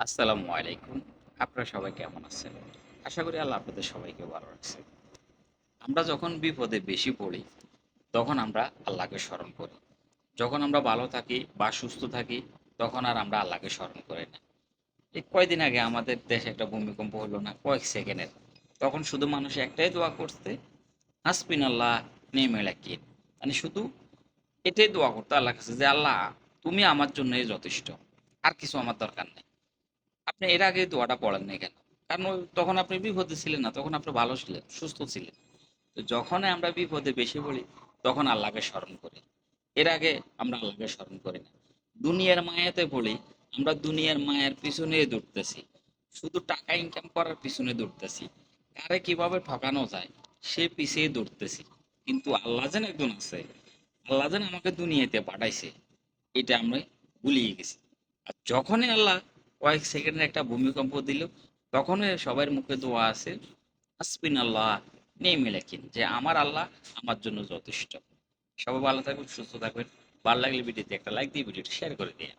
আসসালামু আলাইকুম। আপনারা সবাই কেমন আছেন? আশা করি আল্লাহ আপনাদের সবাইকে ভালো রাখছে। আমরা যখন বিপদে বেশি পড়ি, তখন আমরা আল্লাহকে স্মরণ করি। যখন আমরা ভালো থাকি বা সুস্থ থাকি, তখন আর আমরা আল্লাহকে স্মরণ করি না। এই কয়দিন আগে আমাদের দেশে একটা ভূমিকম্প হলো না, কয়েক সেকেন্ডের। তখন শুধু মানুষ একটাই দোয়া করতে, হাসবিনাল্লাহ নি'মাল ওয়াকিল। মানে শুধু এটাই দোয়া করতে আল্লাহর কাছে যে, আল্লাহ তুমি আমার জন্যই যথেষ্ট। আর কিছু আমার দরকার নেই। আপনি এর আগে দোয়াটা পড়েন নাই কেন? কারণ তখন আপনি বিপদে ছিলেন না, তখন আপনি ভালো ছিলেন, সুস্থ ছিলেন। তো যখনই আমরা বিপদে বেশি পড়ি, তখন আল্লাহকে স্মরণ করি। এর আগে আমরা আল্লাহকে স্মরণ করি না। দুনিয়ার মায়াতে পড়ি, আমরা দুনিয়ার মায়ের পিছনে দৌড়তেছি, শুধু টাকা ইনকাম করার পিছনে দৌড়তেছি, কারে কিভাবে ঠকানো যায় সে পিছিয়ে দৌড়তেছি। কিন্তু আল্লাহ যেন একজন আছে, আল্লাহ যেন আমাকে দুনিয়াতে পাঠাইছে, এটা আমরা ভুলিয়ে গেছি। আর যখনই আল্লাহ কয়েক সেকেন্ডের একটা ভূমিকম্প দিল, তখনই সবার মুখে দোয়া আছে, হাসবিন আল্লাহ নি'মাল ওয়াকিল, যে আমার আল্লাহ আমার জন্য যথেষ্ট। সবাই ভালো থাকবেন, সুস্থ থাকবেন। ভালো লাগলে ভিডিওতে একটা লাইক দিয়ে ভিডিওটি শেয়ার করে দিন।